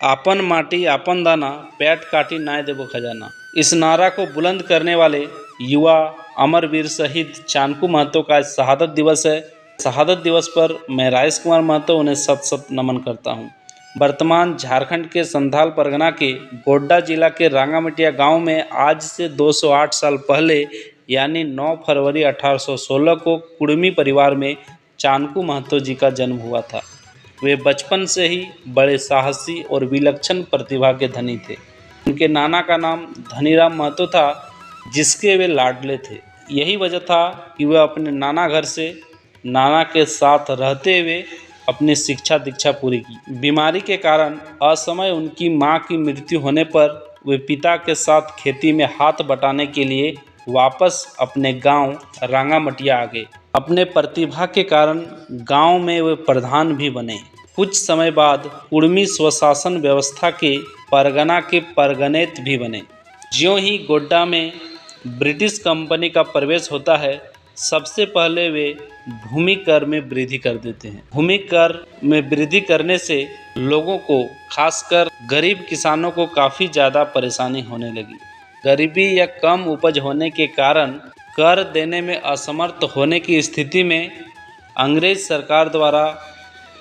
आपन माटी आपन दाना, पैट काटी नाय देबो खजाना। इस नारा को बुलंद करने वाले युवा अमरवीर शहीद चानकू महतो का आज शहादत दिवस है। शहादत दिवस पर मैं राजेश कुमार महतो उन्हें शत शत नमन करता हूं। वर्तमान झारखंड के संथाल परगना के गोड्डा जिला के रांगामटिया गांव में आज से 208 साल पहले यानी 9 फरवरी 1816 को कुड़मी परिवार में चानकू महतो जी का जन्म हुआ था। वे बचपन से ही बड़े साहसी और विलक्षण प्रतिभा के धनी थे। उनके नाना का नाम धनीराम महतो था, जिसके वे लाडले थे। यही वजह था कि वे अपने नाना घर से नाना के साथ रहते हुए अपनी शिक्षा दीक्षा पूरी की। बीमारी के कारण असमय उनकी मां की मृत्यु होने पर वे पिता के साथ खेती में हाथ बटाने के लिए वापस अपने गांव रांगामटिया आ गए। अपने प्रतिभा के कारण गांव में वे प्रधान भी बने। कुछ समय बाद कुड़मी स्वशासन व्यवस्था के परगना के परगनेत भी बने। ज्यों ही गोड्डा में ब्रिटिश कंपनी का प्रवेश होता है, सबसे पहले वे भूमि कर में वृद्धि कर देते हैं। भूमि कर में वृद्धि करने से लोगों को, खासकर गरीब किसानों को काफ़ी ज़्यादा परेशानी होने लगी। गरीबी या कम उपज होने के कारण कर देने में असमर्थ होने की स्थिति में अंग्रेज सरकार द्वारा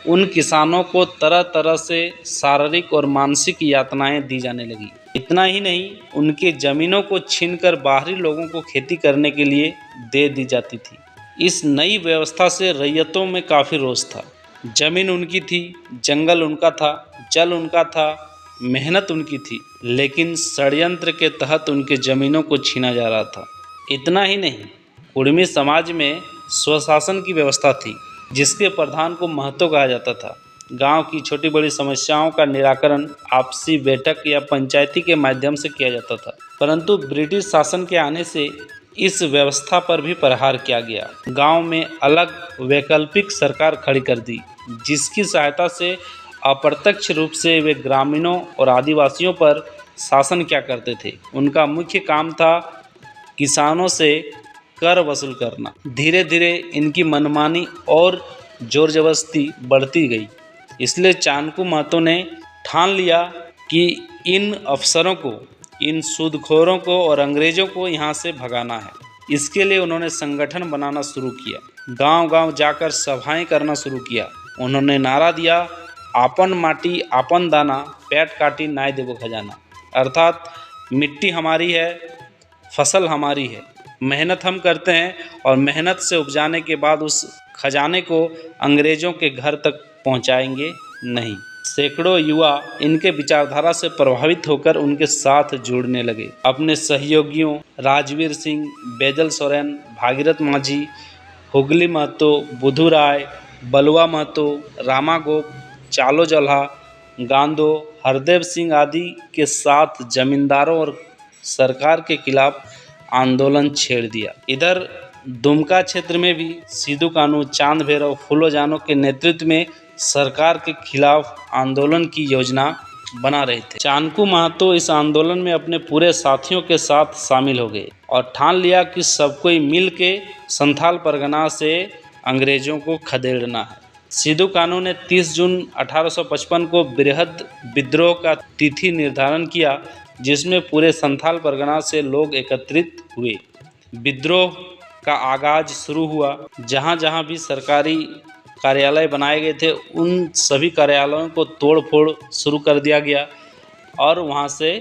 उन किसानों को तरह तरह से शारीरिक और मानसिक यातनाएं दी जाने लगी। इतना ही नहीं, उनके ज़मीनों को छीनकर बाहरी लोगों को खेती करने के लिए दे दी जाती थी। इस नई व्यवस्था से रैयतों में काफ़ी रोष था। ज़मीन उनकी थी, जंगल उनका था, जल उनका था, मेहनत उनकी थी, लेकिन षड्यंत्र के तहत उनके ज़मीनों को छीना जा रहा था। इतना ही नहीं, कुड़मी समाज में स्वशासन की व्यवस्था थी, जिसके प्रधान को महतो कहा जाता था। गांव की छोटी बड़ी समस्याओं का निराकरण आपसी बैठक या पंचायती के माध्यम से किया जाता था। परंतु ब्रिटिश शासन के आने से इस व्यवस्था पर भी प्रहार किया गया। गांव में अलग वैकल्पिक सरकार खड़ी कर दी, जिसकी सहायता से अप्रत्यक्ष रूप से वे ग्रामीणों और आदिवासियों पर शासन क्या करते थे। उनका मुख्य काम था किसानों से कर वसूल करना। धीरे धीरे इनकी मनमानी और जोर जबरदस्ती बढ़ती गई। इसलिए चानकू महतो ने ठान लिया कि इन अफसरों को, इन सूदखोरों को और अंग्रेज़ों को यहाँ से भगाना है। इसके लिए उन्होंने संगठन बनाना शुरू किया, गांव-गांव जाकर सभाएं करना शुरू किया। उन्होंने नारा दिया, आपन माटी आपन दाना, पैट काटी नाय देबो खजाना। अर्थात मिट्टी हमारी है, फसल हमारी है, मेहनत हम करते हैं और मेहनत से उपजाने के बाद उस खजाने को अंग्रेज़ों के घर तक पहुंचाएंगे नहीं। सैकड़ों युवा इनके विचारधारा से प्रभावित होकर उनके साथ जुड़ने लगे। अपने सहयोगियों राजवीर सिंह, बैजल सोरेन, भागीरथ माझी, हुगली महतो, बुधू राय, बलुआ महतो, रामा गोप, चालो जल्हा, गांधो, हरदेव सिंह आदि के साथ जमींदारों और सरकार के खिलाफ आंदोलन छेड़ दिया। इधर दुमका क्षेत्र में भी सिद्धू कान्हू, चांद भैरव, फूलो जानो के नेतृत्व में सरकार के खिलाफ आंदोलन की योजना बना रहे थे। चानकू महतो इस आंदोलन में अपने पूरे साथियों के साथ शामिल हो गए और ठान लिया कि सब कोई मिल के संथाल परगना से अंग्रेज़ों को खदेड़ना है। सिद्धू कान्हू ने 30 जून 1855 को बृहद विद्रोह का तिथि निर्धारण किया, जिसमें पूरे संथाल परगना से लोग एकत्रित हुए। विद्रोह का आगाज शुरू हुआ। जहाँ जहाँ भी सरकारी कार्यालय बनाए गए थे, उन सभी कार्यालयों को तोड़ फोड़ शुरू कर दिया गया और वहाँ से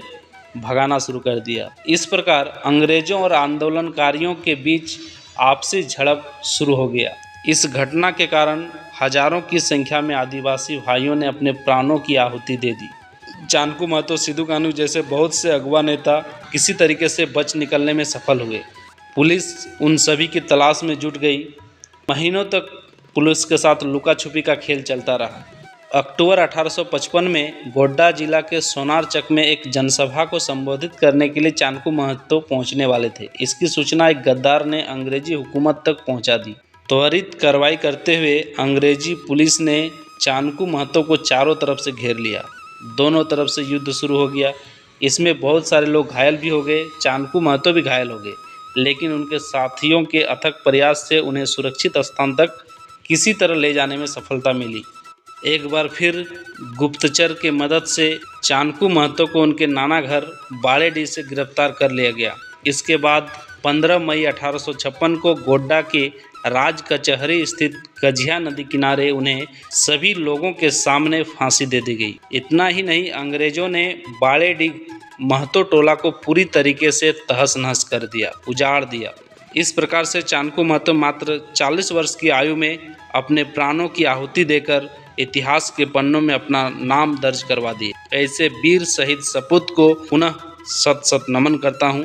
भगाना शुरू कर दिया। इस प्रकार अंग्रेज़ों और आंदोलनकारियों के बीच आपसी झड़प शुरू हो गया। इस घटना के कारण हजारों की संख्या में आदिवासी भाइयों ने अपने प्राणों की आहुति दे दी। चानकू महतो, सिद्धू कान्हू जैसे बहुत से अगवा नेता किसी तरीके से बच निकलने में सफल हुए। पुलिस उन सभी की तलाश में जुट गई। महीनों तक पुलिस के साथ लुका छुपी का खेल चलता रहा। अक्टूबर 1855 में गोड्डा जिला के सोनारचक में एक जनसभा को संबोधित करने के लिए चानकू महतो पहुंचने वाले थे। इसकी सूचना एक गद्दार ने अंग्रेजी हुकूमत तक पहुंचा दी। त्वरित कार्रवाई करते हुए अंग्रेजी पुलिस ने चानकू महतो को चारों तरफ से घेर लिया। दोनों तरफ से युद्ध शुरू हो गया। इसमें बहुत सारे लोग घायल भी हो गए। चानकू महतो भी घायल हो गए, लेकिन उनके साथियों के अथक प्रयास से उन्हें सुरक्षित स्थान तक किसी तरह ले जाने में सफलता मिली। एक बार फिर गुप्तचर के मदद से चानकू महतो को उनके नाना घर बाड़ेडीह से गिरफ्तार कर लिया गया। इसके बाद 15 मई 1856 को गोड्डा के राज कचहरी स्थित कझिया नदी किनारे उन्हें सभी लोगों के सामने फांसी दे दी गई। इतना ही नहीं, अंग्रेजों ने बाड़ेडीह महतो टोला को पूरी तरीके से तहस नहस कर दिया, उजाड़ दिया। इस प्रकार से चानकू महतो मात्र 40 वर्ष की आयु में अपने प्राणों की आहुति देकर इतिहास के पन्नों में अपना नाम दर्ज करवा दिए। ऐसे वीर शहीद सपूत को पुनः सत सत नमन करता हूँ।